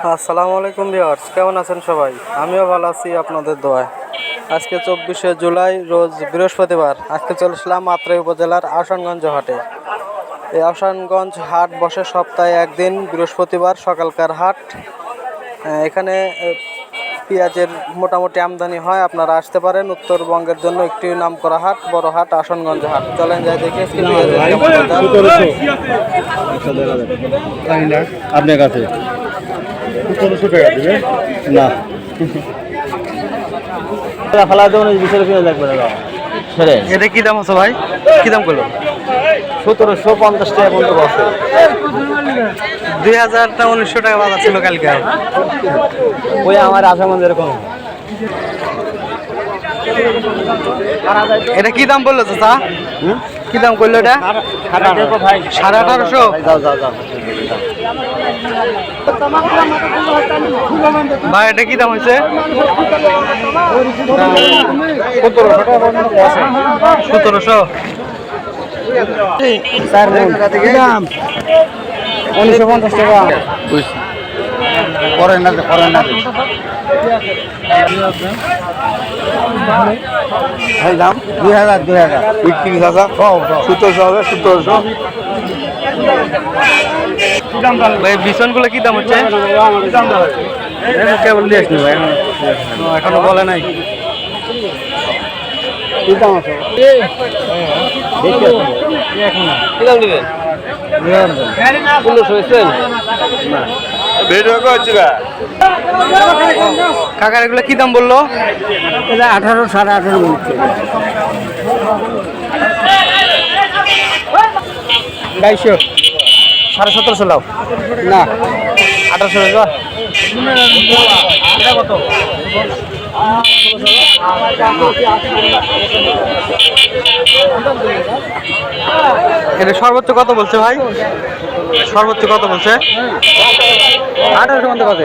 আসসালামু আলাইকুম ভিউয়ার্স, কেমন আছেন সবাই? আমিও ভালো আছি আপনাদের দোয়ায়। আজকে 24শে জুলাই রোজ বৃহস্পতিবার। আজকে চলেছিলাম আত্রাই উপজেলার আহসানগঞ্জ হাটে। এই আহসানগঞ্জ হাট বসে সপ্তাহে একদিন, বৃহস্পতিবার সকালকার হাট। এখানে পেঁয়াজের মোটামুটি আমদানি হয়। আপনারা আসতে পারেন। উত্তরবঙ্গের জন্য একটি নামকরা হাট, বড় হাট আহসানগঞ্জ হাট। চলেন যাই দেখে আপনার কাছে 1700 টাকা দিবে না ফালা দেবো না, 20 কিলো লাগবে না। এটা কি দাম আছে ভাই? কি দাম করলো? 1750 টাকা পর্যন্ত বসে। 2000 না 1900 টাকা বাজার ছিল কালকে। ওই আমার আসামঞ্জ এরকম। এটা কি দাম বললো চাচা? কি দাম করলো এটা? 1850। ভাই এটা কি দাম হয়েছে? 1700। 1950 টাকা করেন না ভাই দাম 2000 30,000 1700 হবে 1700। ভাই বিছনগুলো কি দাম হচ্ছে? কেবল দিয়ে আসনি ভাই, এখনো বলে নাই। কি দাম আছে? কি দাম দিবেন? কাকার এগুলো কি দাম বললো? 18 18.5 বলছে। 2200 1750 লাও না 1800 এটা কত? এটা সর্বোচ্চ কত বলছে ভাই? সর্বোচ্চ কত বলছে? 1800 কত?